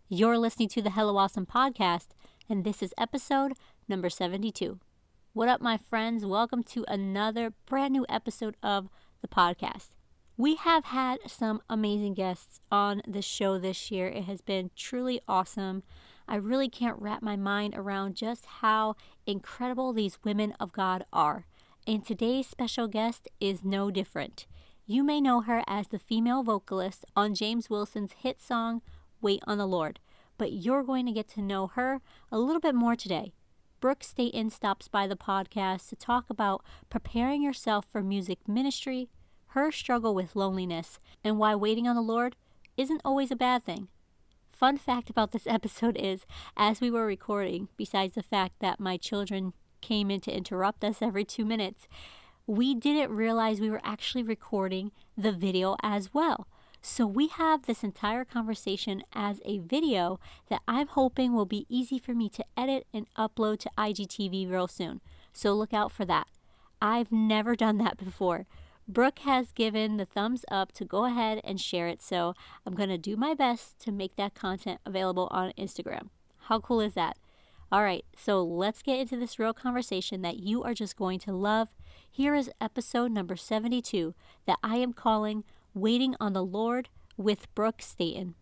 You're listening to the Hello Awesome podcast, and this is episode number 72. What up, my friends? Welcome to another brand new episode of the podcast. We have had some amazing guests on the show this year. It has been truly awesome. I really can't wrap my mind around just how incredible these women of God are. And today's special guest is no different. You may know her as the female vocalist on James Wilson's hit song, Wait on the Lord, but you're going to get to know her a little bit more today. Brooke Staten stops by the podcast to talk about preparing yourself for music ministry, her struggle with loneliness, and why waiting on the Lord isn't always a bad thing. Fun fact about this episode is, as we were recording, besides the fact that my children came in to interrupt us every 2 minutes, we didn't realize we were actually recording the video as well. So we have this entire conversation as a video that I'm hoping will be easy for me to edit and upload to IGTV real soon. So look out for that. I've never done that before. Brooke has given the thumbs up to go ahead and share it, so I'm going to do my best to make that content available on Instagram. How cool is that? All right, so let's get into this real conversation that you are just going to love. Here is episode number 72 that I am calling Waiting on the Lord with Brooke Staten.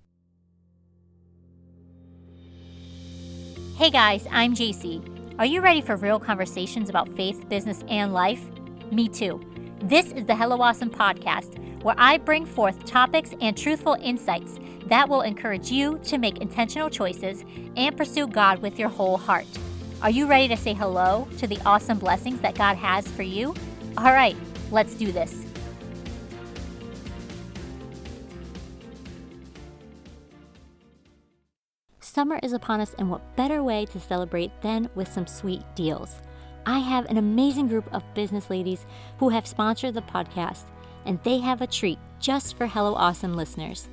Hey guys, I'm JC. Are you ready for real conversations about faith, business, and life? Me too. This is the Hello Awesome podcast, where I bring forth topics and truthful insights that will encourage you to make intentional choices and pursue God with your whole heart. Are you ready to say hello to the awesome blessings that God has for you? All right, let's do this. Summer is upon us, and what better way to celebrate than with some sweet deals? I have an amazing group of business ladies who have sponsored the podcast, and they have a treat just for Hello Awesome listeners.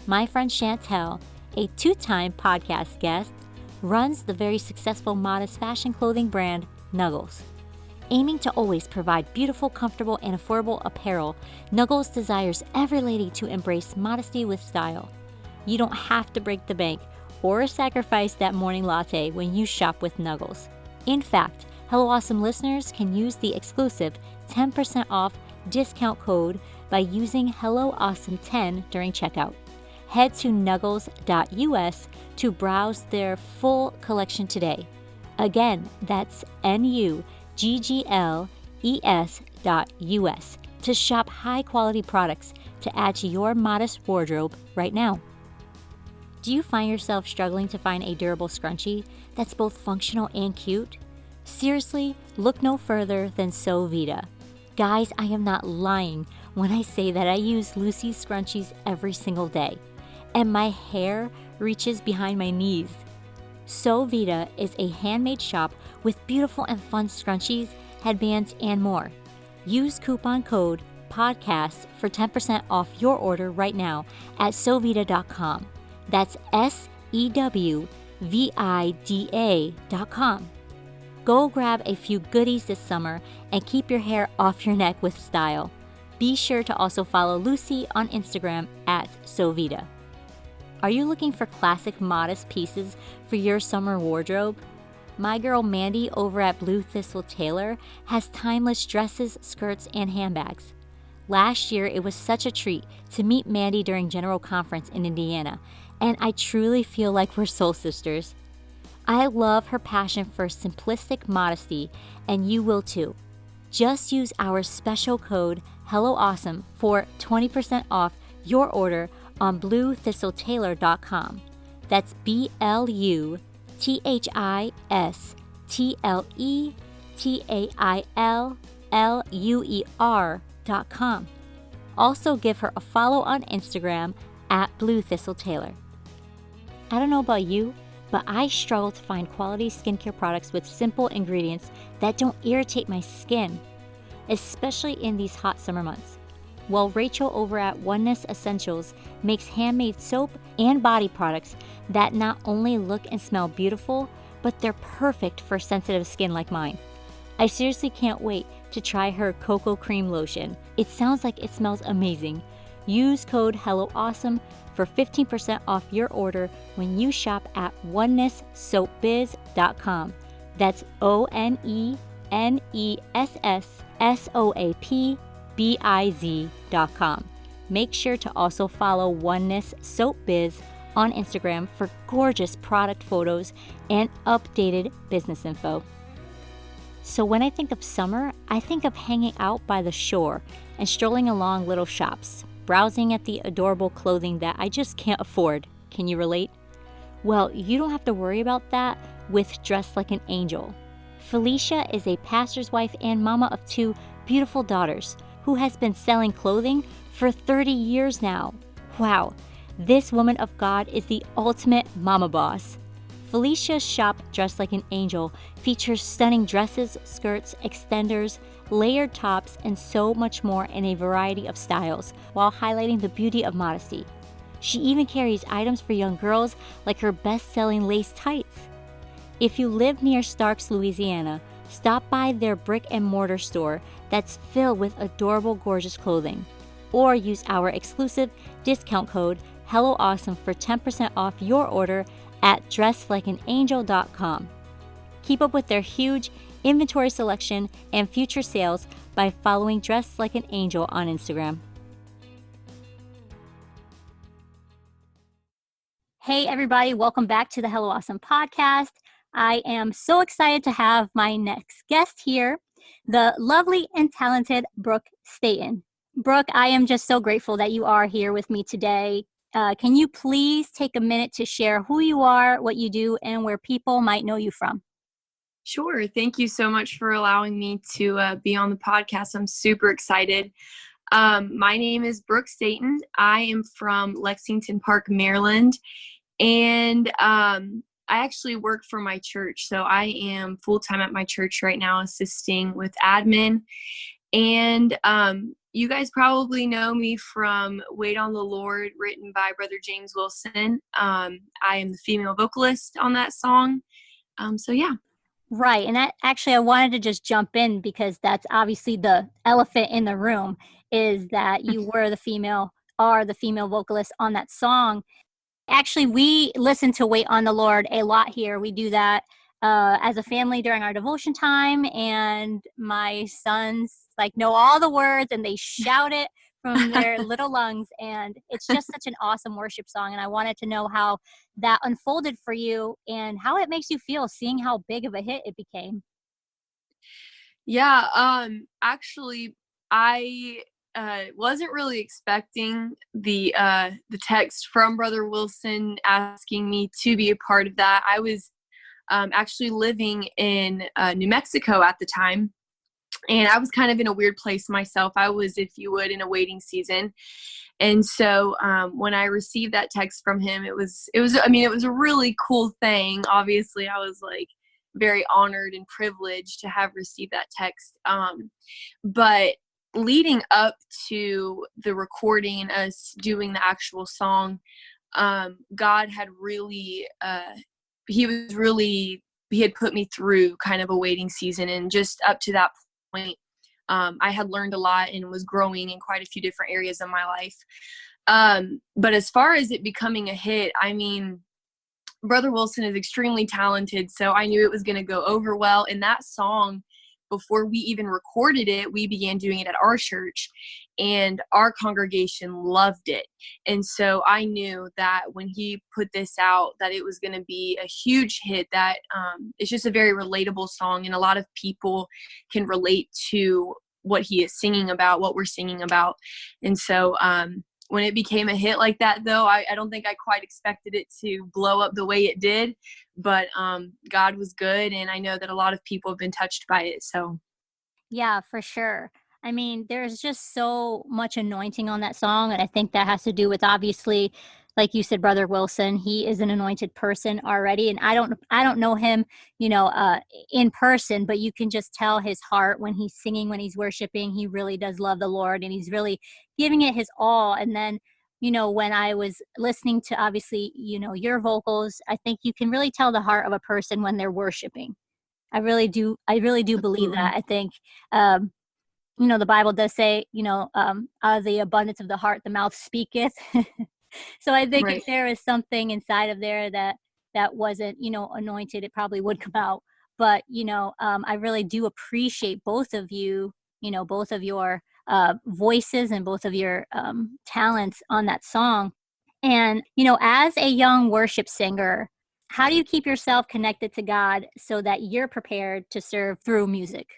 My friend Chantel, a 2-time podcast guest, runs the very successful modest fashion clothing brand Nuggles. Aiming to always provide beautiful, comfortable, and affordable apparel, Nuggles desires every lady to embrace modesty with style. You don't have to break the bank or sacrifice that morning latte when you shop with Nuggles. In fact, Hello Awesome listeners can use the exclusive 10% off discount code by using Hello Awesome 10 during checkout. Head to nuggles.us to browse their full collection today. Again, that's nuggles.us to shop high-quality products to add to your modest wardrobe right now. Do you find yourself struggling to find a durable scrunchie that's both functional and cute? Seriously, look no further than So Vita. Guys, I am not lying when I say that I use Lucy's scrunchies every single day, and my hair reaches behind my knees. So Vita is a handmade shop with beautiful and fun scrunchies, headbands, and more. Use coupon code PODCAST for 10% off your order right now at sovita.com. That's SEWVIDA.com. Go grab a few goodies this summer and keep your hair off your neck with style. Be sure to also follow Lucy on Instagram at Sovita. Are you looking for classic modest pieces for your summer wardrobe? My girl Mandy over at Blue Thistle Tailor has timeless dresses, skirts, and handbags. Last year, it was such a treat to meet Mandy during General Conference in Indiana, and I truly feel like we're soul sisters. I love her passion for simplistic modesty, and you will too. Just use our special code HelloAwesome for 20% off your order on bluethistletailor.com. That's BLUTHISTLETAILLUER.com. Also give her a follow on Instagram at Blue Thistle Tailor. I don't know about you, but I struggle to find quality skincare products with simple ingredients that don't irritate my skin, especially in these hot summer months. Well, Rachel over at Oneness Essentials makes handmade soap and body products that not only look and smell beautiful, but they're perfect for sensitive skin like mine. I seriously can't wait to try her cocoa cream lotion. It sounds like it smells amazing. Use code HelloAwesome for 15% off your order when you shop at onenesssoapbiz.com. That's ONENESSSOAPBIZ.com. Make sure to also follow Oneness Soap Biz on Instagram for gorgeous product photos and updated business info. So when I think of summer, I think of hanging out by the shore and strolling along little shops, browsing at the adorable clothing that I just can't afford. Can you relate? Well, you don't have to worry about that with Dress Like an Angel. Felicia is a pastor's wife and mama of 2 beautiful daughters who has been selling clothing for 30 years now. Wow, this woman of God is the ultimate mama boss. Felicia's shop, Dressed Like an Angel, features stunning dresses, skirts, extenders, layered tops, and so much more in a variety of styles, while highlighting the beauty of modesty. She even carries items for young girls like her best-selling lace tights. If you live near Starks, Louisiana, stop by their brick and mortar store that's filled with adorable, gorgeous clothing. Or use our exclusive discount code HelloAwesome for 10% off your order at dresslikeanangel.com. Keep up with their huge inventory selection and future sales by following Dress Like an Angel on Instagram. Hey everybody, welcome back to the Hello Awesome podcast. I am so excited to have my next guest here, the lovely and talented Brooke Staten. Brooke, I am just so grateful that you are here with me today. Can you please take a minute to share who you are, what you do, and where people might know you from? Sure. Thank you so much for allowing me to be on the podcast. I'm super excited. My name is Brooke Staten. I am from Lexington Park, Maryland, and I actually work for my church. So I am full-time at my church right now, assisting with admin. And you guys probably know me from Wait on the Lord, written by Brother James Wilson. I am the female vocalist on that song. So yeah. Right. And that actually, I wanted to just jump in because that's obviously the elephant in the room, is that you are the female vocalist on that song. Actually, we listen to Wait on the Lord a lot here. We do that as a family during our devotion time, and my sons know all the words and they shout it from their little lungs, and it's just such an awesome worship song. And I wanted to know how that unfolded for you and how it makes you feel seeing how big of a hit it became. Yeah, actually I wasn't really expecting the text from Brother Wilson asking me to be a part of that. I was actually living in New Mexico at the time, and I was kind of in a weird place myself. I was, if you would, in a waiting season. And so when I received that text from him, it was a really cool thing. Obviously, I was very honored and privileged to have received that text. But leading up to the recording and us doing the actual song, God had really, he had put me through kind of a waiting season. And just up to that point, I had learned a lot and was growing in quite a few different areas of my life. But as far as it becoming a hit, I mean, Brother Wilson is extremely talented, so I knew it was going to go over well. And that song, before we even recorded it, we began doing it at our church, and our congregation loved it. And so I knew that when he put this out, that it was going to be a huge hit, that it's just a very relatable song, and a lot of people can relate to what he is singing about, what we're singing about. And so when it became a hit like that, though, I don't think I quite expected it to blow up the way it did, but God was good, and I know that a lot of people have been touched by it. So Yeah, for sure. I mean, there's just so much anointing on that song, and I think that has to do with, obviously, like you said, Brother Wilson. He is an anointed person already, and I don't know him, in person, but you can just tell his heart when he's singing, when he's worshiping. He really does love the Lord, and he's really giving it his all. And then, when I was listening to, obviously, your vocals, I think you can really tell the heart of a person when they're worshiping. I really do believe that. I think, the Bible does say, out of the abundance of the heart, the mouth speaketh. So I think if Right. there is something inside of there that wasn't, anointed, it probably would come out. But, I really do appreciate both of you, both of your voices and both of your talents on that song. And, as a young worship singer, how do you keep yourself connected to God so that you're prepared to serve through music?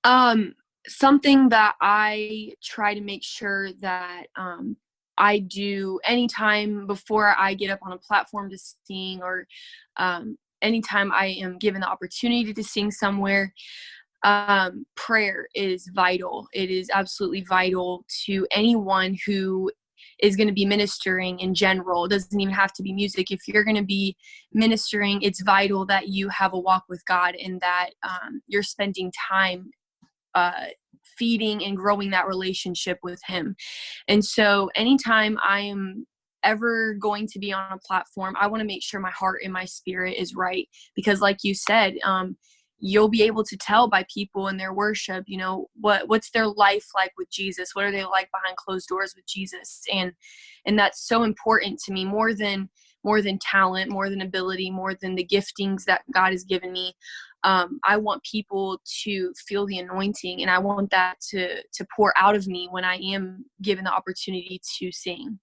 Um, Something that I try to make sure that I do anytime before I get up on a platform to sing, or anytime I am given the opportunity to sing somewhere, prayer is vital. It is absolutely vital to anyone who is going to be ministering in general. It doesn't even have to be music. If you're going to be ministering, it's vital that you have a walk with God, and that you're spending time uh, feeding and growing that relationship with him. And so anytime I am ever going to be on a platform, I want to make sure my heart and my spirit is right. Because like you said, you'll be able to tell by people in their worship, what's their life like with Jesus? What are they like behind closed doors with Jesus? And that's so important to me, more than talent, more than ability, more than the giftings that God has given me. I want people to feel the anointing, and I want that to pour out of me when I am given the opportunity to sing.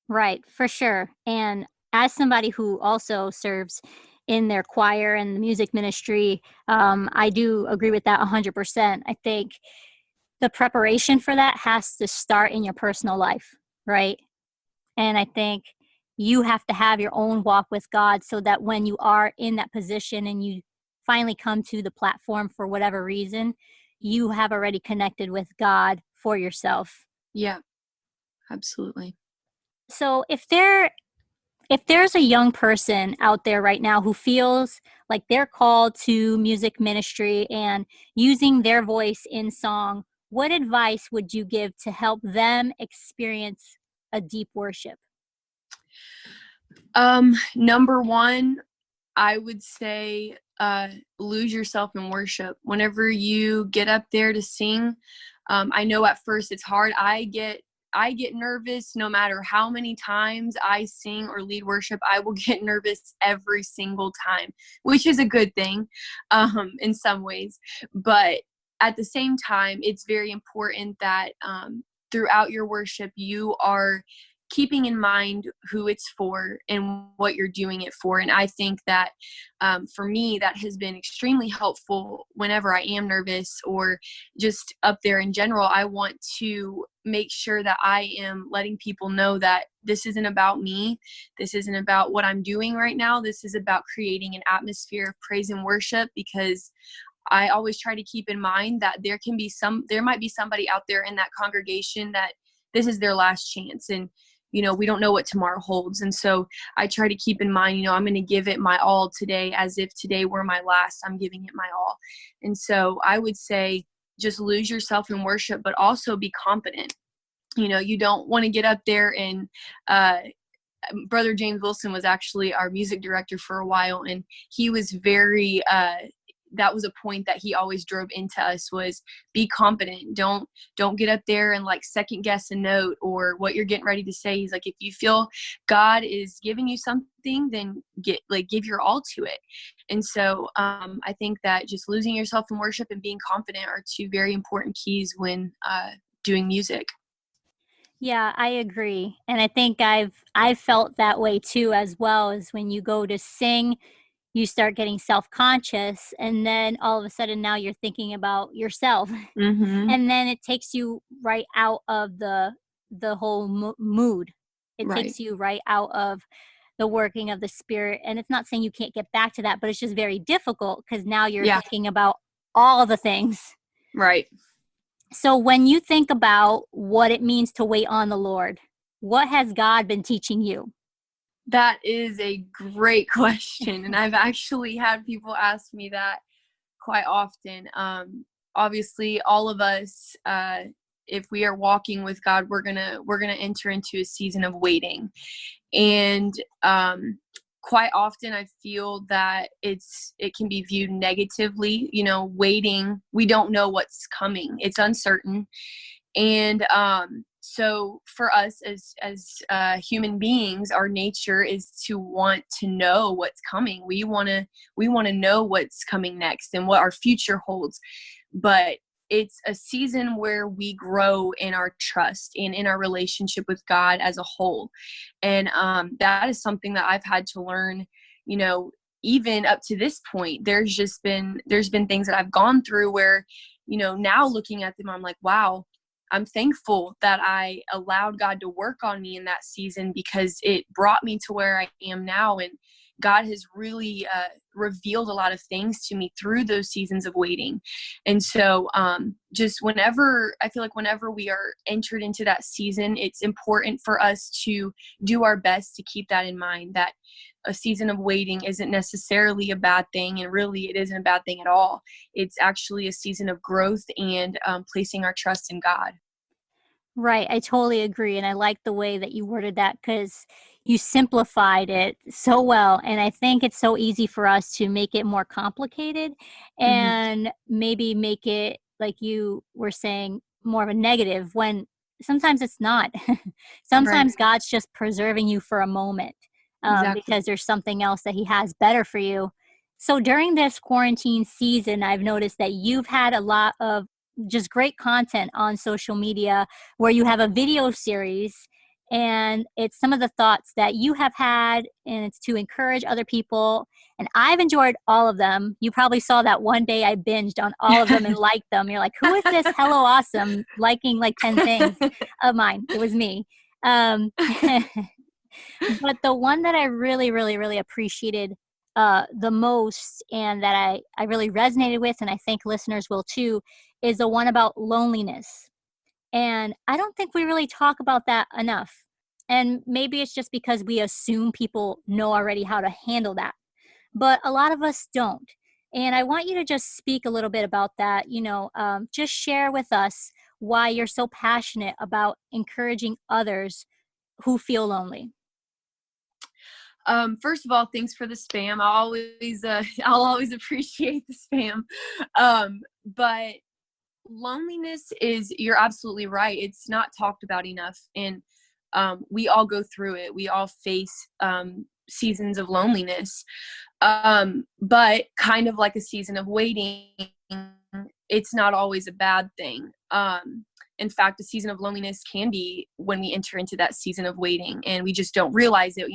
Right, for sure. And as somebody who also serves in their choir and the music ministry, I do agree with that 100%. I think the preparation for that has to start in your personal life, right? And I think you have to have your own walk with God so that when you are in that position and you finally come to the platform for whatever reason, you have already connected with God for yourself. Yeah, absolutely. So if there's a young person out there right now who feels like they're called to music ministry and using their voice in song, what advice would you give to help them experience a deep worship? Number one, I would say lose yourself in worship. Whenever you get up there to sing, I know at first it's hard. I get nervous no matter how many times I sing or lead worship. I will get nervous every single time, which is a good thing in some ways. But at the same time, it's very important that throughout your worship, you are keeping in mind who it's for and what you're doing it for. And I think that for me, that has been extremely helpful whenever I am nervous or just up there in general. I want to make sure that I am letting people know that this isn't about me. This isn't about what I'm doing right now. This is about creating an atmosphere of praise and worship, because I always try to keep in mind that there might be somebody out there in that congregation that this is their last chance. And we don't know what tomorrow holds. And so I try to keep in mind, I'm going to give it my all today, as if today were my last. I'm giving it my all. And so I would say just lose yourself in worship, but also be confident. You don't want to get up there and Brother James Wilson was actually our music director for a while, and he was very that was a point that he always drove into us, was be confident. Don't get up there and second guess a note or what you're getting ready to say. He's like, if you feel God is giving you something, then give your all to it. And so I think that just losing yourself in worship and being confident are two very important keys when doing music. Yeah, I agree. And I think I've felt that way too, as well, as when you go to sing, you start getting self-conscious, and then all of a sudden now you're thinking about yourself. Mm-hmm. And then it takes you right out of the whole mood. It Right. takes you right out of the working of the spirit. And it's not saying you can't get back to that, but it's just very difficult because now you're Yeah. thinking about all the things. Right. So when you think about what it means to wait on the Lord, what has God been teaching you? That is a great question. And I've actually had people ask me that quite often. Obviously, all of us, if we are walking with God, we're gonna enter into a season of waiting. And quite often I feel that it can be viewed negatively. Waiting, we don't know what's coming. It's uncertain. And So for us as human beings, our nature is to want to know what's coming. We want to know what's coming next and what our future holds. But it's a season where we grow in our trust and in our relationship with God as a whole. And that is something that I've had to learn, even up to this point. There's been things that I've gone through where, now looking at them, I'm like, wow, I'm thankful that I allowed God to work on me in that season, because it brought me to where I am now. And God has really revealed a lot of things to me through those seasons of waiting. And so just I feel like whenever we are entered into that season, it's important for us to do our best to keep that in mind, that a season of waiting isn't necessarily a bad thing. And really, it isn't a bad thing at all. It's actually a season of growth and placing our trust in God. Right. I totally agree. And I like the way that you worded that, because you simplified it so well. And I think it's so easy for us to make it more complicated Mm-hmm. and maybe make it, like you were saying, more of a negative, when sometimes it's not. Right. Sometimes God's just preserving you for a moment, Exactly. because there's something else that He has better for you. So during this quarantine season, I've noticed that you've had a lot of just great content on social media, where you have a video series, and it's some of the thoughts that you have had, and it's to encourage other people. And I've enjoyed all of them. You probably saw that one day I binged on all of them and liked them. You're like, who is this Hello Awesome liking like 10 things of mine? It was me. Um, but the one that I really, really, really appreciated the most, and that I really resonated with, and I think listeners will too, is the one about loneliness. And I don't think we really talk about that enough. And maybe it's just because we assume people know already how to handle that. But a lot of us don't. And I want you to just speak a little bit about that. Just share with us why you're so passionate about encouraging others who feel lonely. First of all, thanks for the spam. I'll always appreciate the spam. But loneliness you're absolutely right. It's not talked about enough. And we all go through it. We all face seasons of loneliness. But kind of like a season of waiting, it's not always a bad thing. In fact, a season of loneliness can be when we enter into that season of waiting and we just don't realize it.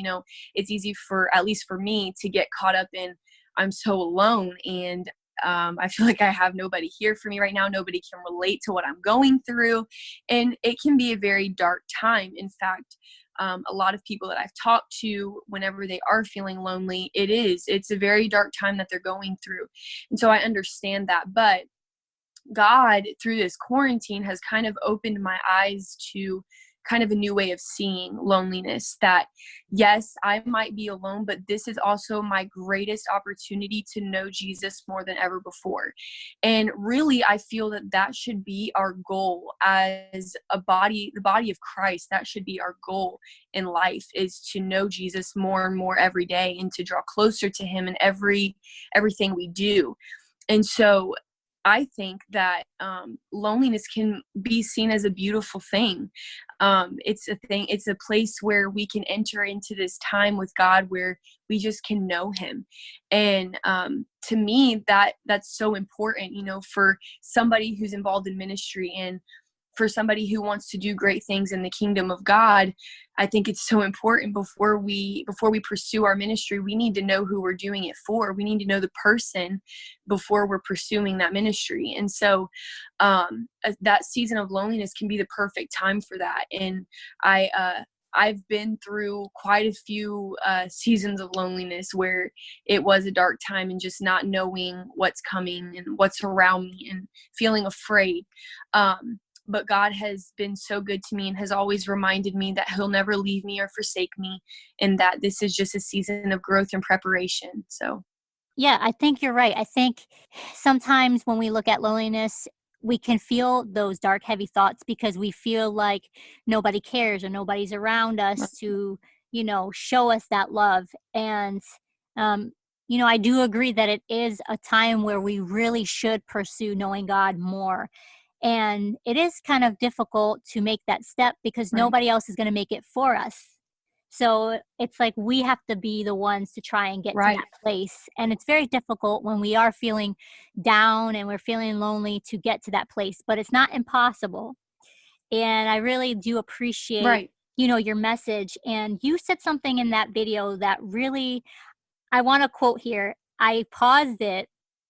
It's easy at least for me, to get caught up in, I'm so alone, and I feel like I have nobody here for me right now. Nobody can relate to what I'm going through. And it can be a very dark time. In fact, a lot of people that I've talked to, whenever they are feeling lonely, it's a very dark time that they're going through. And so I understand that. But God, through this quarantine, has kind of opened my eyes to kind of a new way of seeing loneliness, that yes, I might be alone, but this is also my greatest opportunity to know Jesus more than ever before. And really, I feel that should be our goal as a body, the body of Christ. That should be our goal in life, is to know Jesus more and more every day, and to draw closer to Him in everything we do. And so I think that loneliness can be seen as a beautiful thing. It's a place where we can enter into this time with God, where we just can know Him. And to me, that's so important, for somebody who's involved in ministry, and for somebody who wants to do great things in the kingdom of God. I think it's so important, before we pursue our ministry, we need to know who we're doing it for. We need to know the person before we're pursuing that ministry. And so that season of loneliness can be the perfect time for that. And I've been through quite a few seasons of loneliness where it was a dark time, and just not knowing what's coming and what's around me, and feeling afraid. But God has been so good to me, and has always reminded me that He'll never leave me or forsake me, and that this is just a season of growth and preparation. So, Yeah, I think you're right. I think sometimes when we look at loneliness, we can feel those dark, heavy thoughts, because we feel like nobody cares or nobody's around us to, show us that love. And, I do agree that it is a time where we really should pursue knowing God more. And it is kind of difficult to make that step because Right. nobody else is going to make it for us. So it's like we have to be the ones to try and get to Right. that place. And it's very difficult when we are feeling down and we're feeling lonely to get to that place, but it's not impossible. And I really do appreciate, Right. your message. And you said something in that video that really, I want to quote here. I paused it.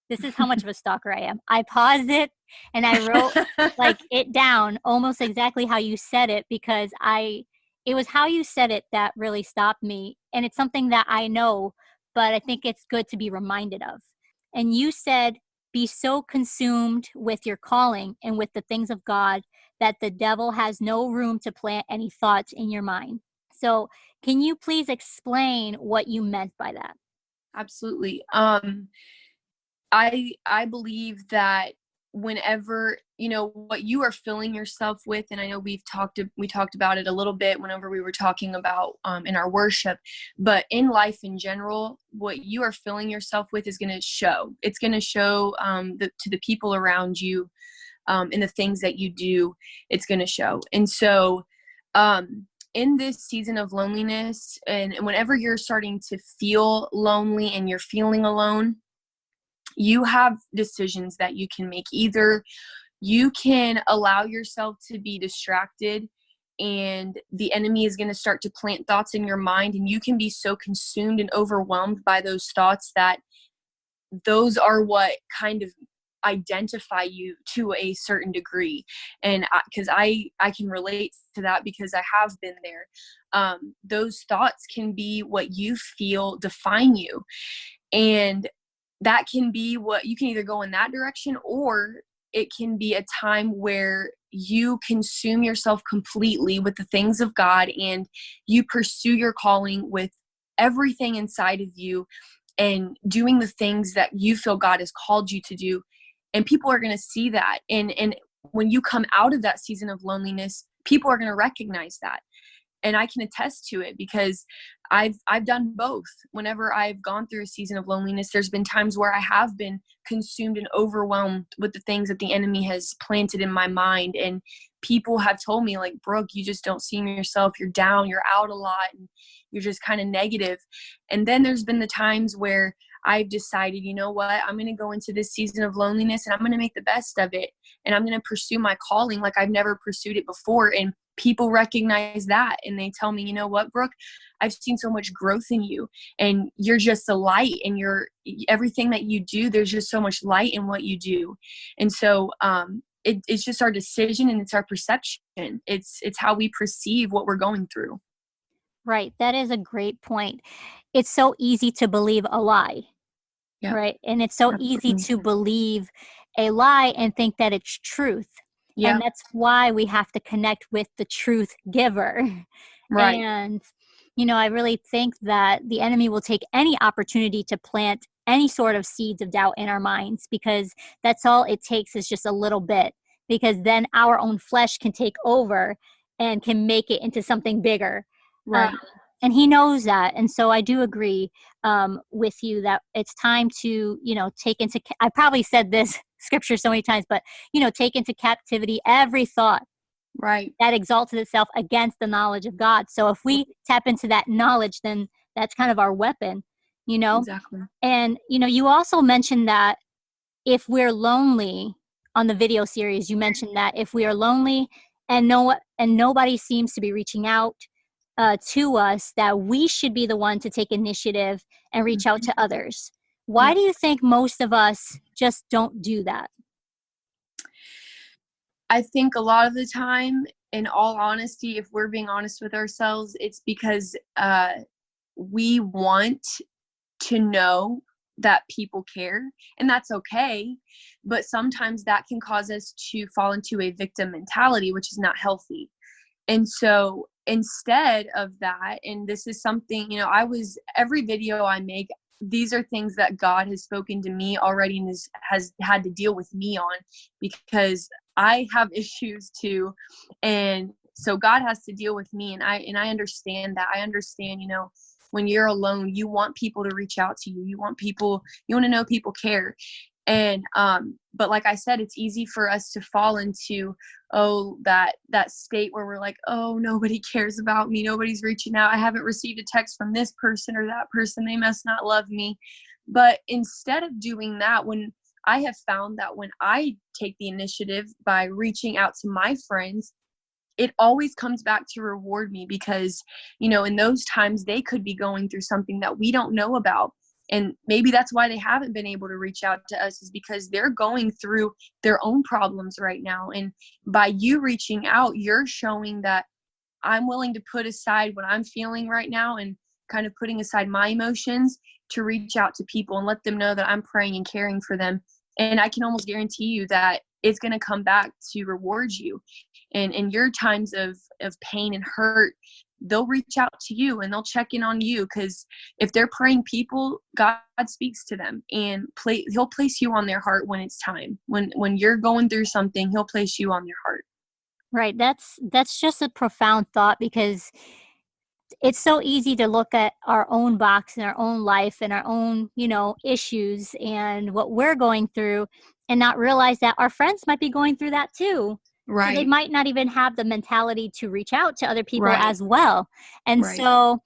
This is how much of a stalker I am. I paused it and I wrote like it down almost exactly how you said it, because it was how you said it that really stopped me. And it's something that I know, but I think it's good to be reminded of. And you said, be so consumed with your calling and with the things of God that the devil has no room to plant any thoughts in your mind. So can you please explain what you meant by that? Absolutely. I believe that whenever, what you are filling yourself with, and I know we talked about it a little bit whenever we were talking about in our worship, but in life in general, what you are filling yourself with is going to show. It's going to show to the people around you, and the things that you do. It's going to show. And so in this season of loneliness, and whenever you're starting to feel lonely and you're feeling alone, you have decisions that you can make. Either you can allow yourself to be distracted and the enemy is going to start to plant thoughts in your mind, and you can be so consumed and overwhelmed by those thoughts that those are what kind of identify you to a certain degree. And because I can relate to that because I have been there. Those thoughts can be what you feel define you. And that can be what you can either go in that direction, or it can be a time where you consume yourself completely with the things of God and you pursue your calling with everything inside of you and doing the things that you feel God has called you to do. And people are going to see that. And when you come out of that season of loneliness, people are going to recognize that. And I can attest to it because I've done both. Whenever I've gone through a season of loneliness, there's been times where I have been consumed and overwhelmed with the things that the enemy has planted in my mind. And people have told me, like, Brooke, you just don't see yourself. You're down, you're out a lot, and you're just kind of negative. And then there's been the times where I've decided, you know what, I'm going to go into this season of loneliness and I'm going to make the best of it. And I'm going to pursue my calling like I've never pursued it before. And people recognize that and they tell me, you know what, Brooke, I've seen so much growth in you and you're just a light, and everything that you do, there's just so much light in what you do. And so it's just our decision and it's our perception. It's how we perceive what we're going through. Right. That is a great point. It's so easy to believe a lie. Yeah. Right. And it's so easy to believe a lie and think that it's truth. Yeah. And that's why we have to connect with the truth giver. Right. And, I really think that the enemy will take any opportunity to plant any sort of seeds of doubt in our minds, because that's all it takes is just a little bit, because then our own flesh can take over and can make it into something bigger. Right. And he knows that. And so I do agree with you that it's time to, take into, I probably said this scripture so many times, but, take into captivity every thought right. that exalted itself against the knowledge of God. So if we tap into that knowledge, then that's kind of our weapon, Exactly. And, you also mentioned that if we're lonely on the video series, you mentioned that if we are lonely and nobody seems to be reaching out to us, that we should be the one to take initiative and reach out to others. Why do you think most of us just don't do that? I think a lot of the time, in all honesty, if we're being honest with ourselves, it's because we want to know that people care, and that's okay. But sometimes that can cause us to fall into a victim mentality, which is not healthy. And so instead of that, and this is something, every video I make, these are things that God has spoken to me already and has had to deal with me on, because I have issues too. And so God has to deal with me. And I understand that. I understand, when you're alone, you want people to reach out to you. You want to know people care. And but like I said, it's easy for us to fall into that state where we're like, oh, nobody cares about me, nobody's reaching out, I haven't received a text from this person or that person, they must not love me. But instead of doing that, when I have found that when I take the initiative by reaching out to my friends, it always comes back to reward me, because, in those times they could be going through something that we don't know about. And maybe that's why they haven't been able to reach out to us, is because they're going through their own problems right now. And by you reaching out, you're showing that I'm willing to put aside what I'm feeling right now and kind of putting aside my emotions to reach out to people and let them know that I'm praying and caring for them. And I can almost guarantee you that it's going to come back to reward you. And in your times of pain and hurt, they'll reach out to you and they'll check in on you, because if they're praying people, God speaks to them, and he'll place you on their heart when it's time. When you're going through something, he'll place you on their heart. Right. That's just a profound thought, because it's so easy to look at our own box and our own life and our own, issues and what we're going through, and not realize that our friends might be going through that too. Right. So they might not even have the mentality to reach out to other people Right. as well. And Right. so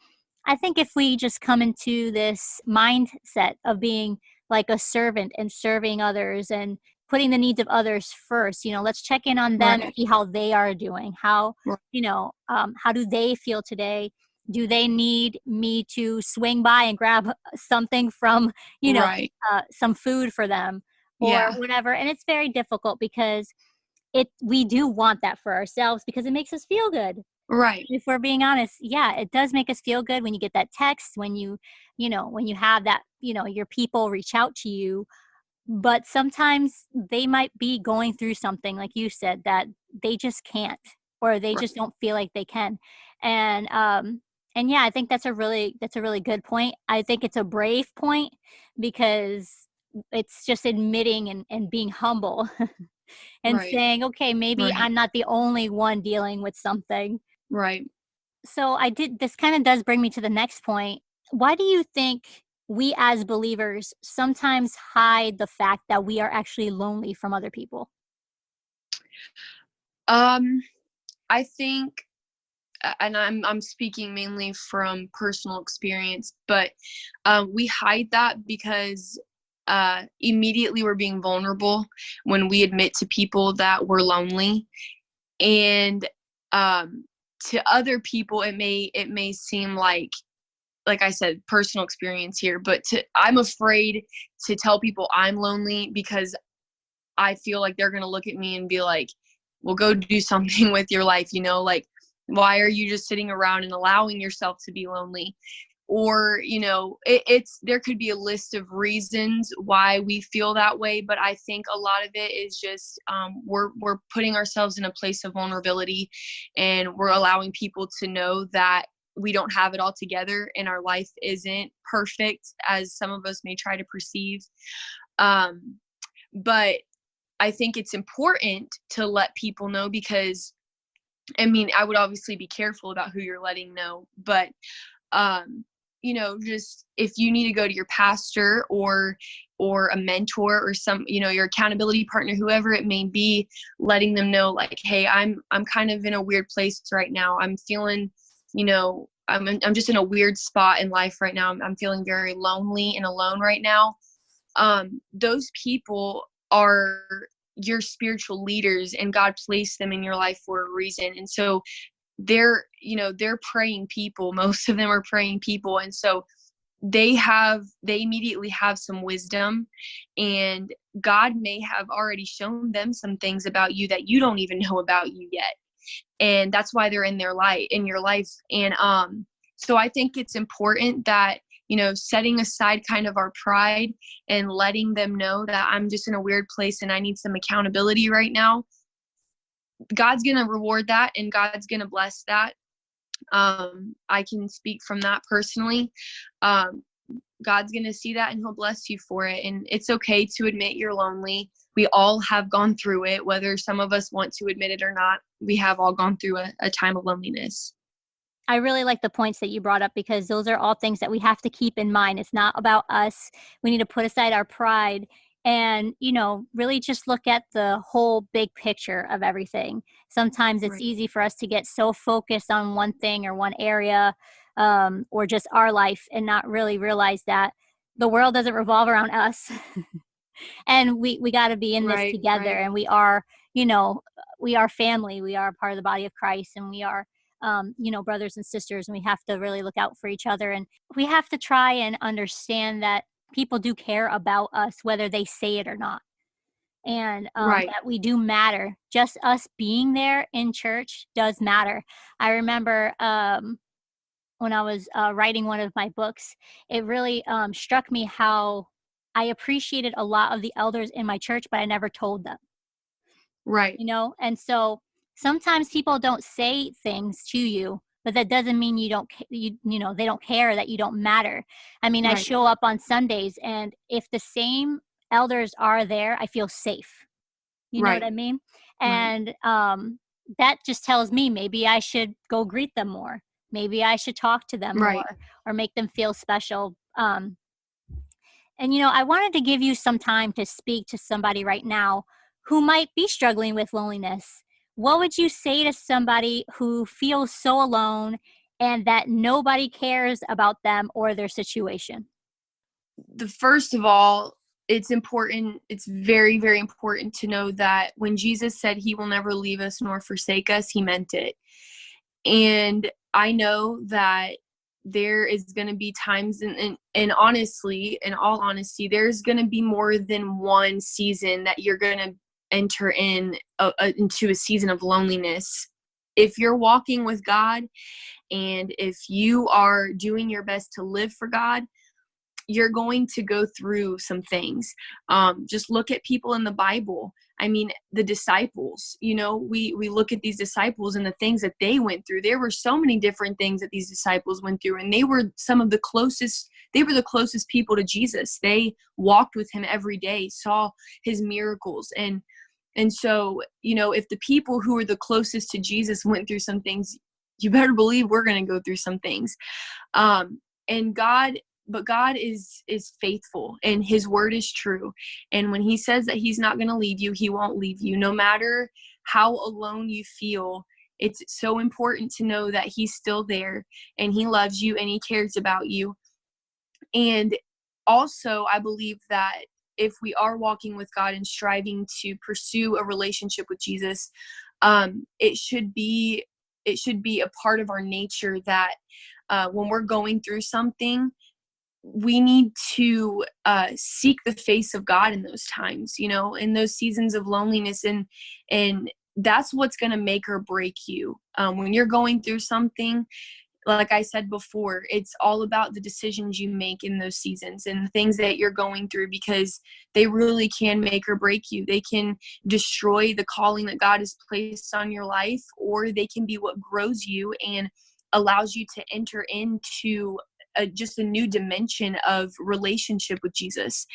I think if we just come into this mindset of being like a servant and serving others and putting the needs of others first, let's check in on them, Right. see how they are doing, how, Right. how do they feel today? Do they need me to swing by and grab something from, Right. some food for them or whatever? And it's very difficult, because we do want that for ourselves, because it makes us feel good. Right. If we're being honest, yeah, it does make us feel good when you get that text, when you have that, your people reach out to you. But sometimes they might be going through something, like you said, that they just can't, or they just don't feel like they can. And yeah, I think that's a really good point. I think it's a brave point, because it's just admitting and being humble and Right. saying, okay, maybe Right. I'm not the only one dealing with something. Right. So this kind of does bring me to the next point. Why do you think we as believers sometimes hide the fact that we are actually lonely from other people? I think, and I'm speaking mainly from personal experience, but we hide that because immediately we're being vulnerable when we admit to people that we're lonely. And to other people, it may seem like I said, personal experience here, but I'm afraid to tell people I'm lonely, because I feel like they're going to look at me and be like, well, go do something with your life, like, why are you just sitting around and allowing yourself to be lonely? Or, there could be a list of reasons why we feel that way. But I think a lot of it is just we're putting ourselves in a place of vulnerability, and we're allowing people to know that we don't have it all together and our life isn't perfect as some of us may try to perceive. But I think it's important to let people know, because I would obviously be careful about who you're letting know, but just if you need to go to your pastor or a mentor or some, your accountability partner, whoever it may be, letting them know, like, hey, I'm kind of in a weird place right now. I'm feeling, I'm just in a weird spot in life right now. I'm feeling very lonely and alone right now. Those people are your spiritual leaders, and God placed them in your life for a reason. And so they're praying people. Most of them are praying people. And so they immediately have some wisdom, and God may have already shown them some things about you that you don't even know about you yet. And that's why they're in your life. And so I think it's important that, setting aside kind of our pride and letting them know that I'm just in a weird place and I need some accountability right now. God's going to reward that, and God's going to bless that. I can speak from that personally. God's going to see that, and he'll bless you for it. And it's okay to admit you're lonely. We all have gone through it, whether some of us want to admit it or not. We have all gone through a time of loneliness. I really like the points that you brought up, because those are all things that we have to keep in mind. It's not about us. We need to put aside our pride and, really just look at the whole big picture of everything. Sometimes it's Right. easy for us to get so focused on one thing or one area, or just our life, and not really realize that the world doesn't revolve around us. And we got to be in this Right. together, Right. and we are family, we are part of the body of Christ, and we are brothers and sisters, and we have to really look out for each other, and we have to try and understand that people do care about us whether they say it or not, and Right. that we do matter. Just us being there in church does matter. I remember when I was writing one of my books, it really struck me how I appreciated a lot of the elders in my church, but I never told them, Right. and so sometimes people don't say things to you, but that doesn't mean you don't they don't care, that you don't matter. I mean, I Right. show up on Sundays, and if the same elders are there, I feel safe. You know what Right. I mean? Right. And that just tells me maybe I should go greet them more. Maybe I should talk to them Right. more, or make them feel special. And I wanted to give you some time to speak to somebody right now who might be struggling with loneliness. What would you say to somebody who feels so alone and that nobody cares about them or their situation? The first of all, it's very, very important to know that when Jesus said he will never leave us nor forsake us, he meant it. And I know that there is going to be times, and honestly, in all honesty, there's going to be more than one season that you're going to enter into a season of loneliness. If you're walking with God, and if you are doing your best to live for God, you're going to go through some things. Just look at people in the Bible. I mean, the disciples, we look at these disciples and the things that they went through. There were so many different things that these disciples went through, and they were the closest people to Jesus. They walked with him every day, saw his miracles. And so, if the people who are the closest to Jesus went through some things, you better believe we're going to go through some things. And God is faithful, and his word is true. And when he says that he's not going to leave you, he won't leave you. No matter how alone you feel, it's so important to know that he's still there, and he loves you, and he cares about you. And also, I believe that if we are walking with God and striving to pursue a relationship with Jesus, it should be a part of our nature that when we're going through something, we need to seek the face of God in those times, in those seasons of loneliness. And that's what's going to make or break you. When you're going through something, like I said before, it's all about the decisions you make in those seasons and the things that you're going through, because they really can make or break you. They can destroy the calling that God has placed on your life, or they can be what grows you and allows you to enter into just a new dimension of relationship with Jesus.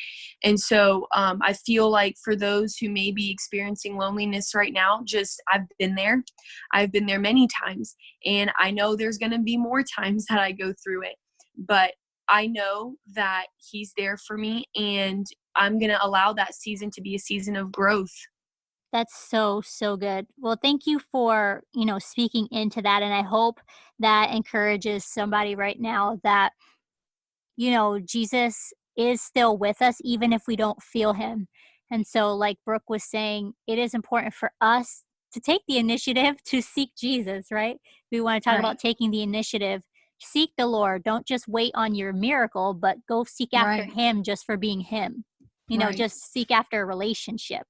And so I feel like for those who may be experiencing loneliness right now, I've been there many times, and I know there's going to be more times that I go through it, but I know that he's there for me, and I'm going to allow that season to be a season of growth. That's so, so good. Well, thank you for, speaking into that. And I hope that encourages somebody right now that, Jesus is still with us, even if we don't feel him. And so, like Brooke was saying, it is important for us to take the initiative to seek Jesus, right? We want to talk Right. about taking the initiative. Seek the Lord. Don't just wait on your miracle, but go seek after Right. him just for being him. Right. Just seek after a relationship.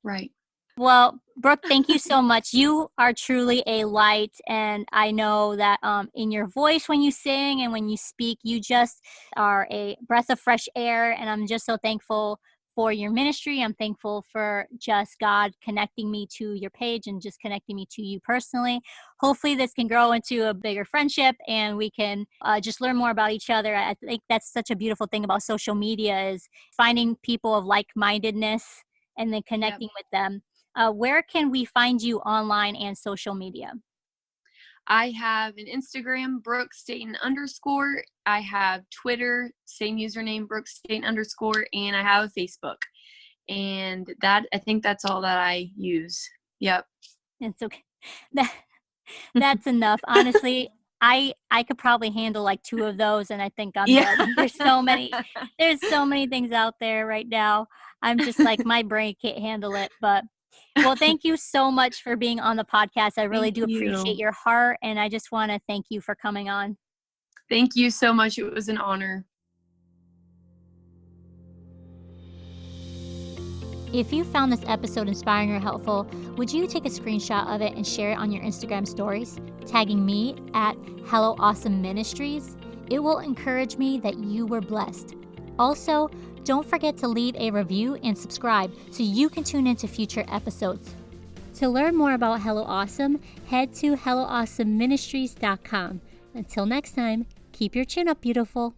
Right. Well, Brooke, thank you so much. You are truly a light, and I know that in your voice when you sing and when you speak, you just are a breath of fresh air, and I'm just so thankful for your ministry. I'm thankful for just God connecting me to your page and just connecting me to you personally. Hopefully this can grow into a bigger friendship, and we can just learn more about each other. I think that's such a beautiful thing about social media, is finding people of like-mindedness and then connecting with them. Where can we find you online and social media? I have an Instagram, Brooke Staten _. I have Twitter, same username, Brooke Staten _, and I have a Facebook. And I think that's all that I use. Yep. It's okay. That's enough. Honestly, I could probably handle like 2 of those and I think I'm done. There's so many things out there right now. I'm just like, my brain can't handle it. But well, thank you so much for being on the podcast. I really do appreciate your heart, and I just want to thank you for coming on. Thank you so much. It was an honor. If you found this episode inspiring or helpful, would you take a screenshot of it and share it on your Instagram stories, tagging me at Hello Awesome Ministries? It will encourage me that you were blessed. Also, don't forget to leave a review and subscribe so you can tune into future episodes. To learn more about Hello Awesome, head to HelloAwesomeMinistries.com. Until next time, keep your chin up, beautiful.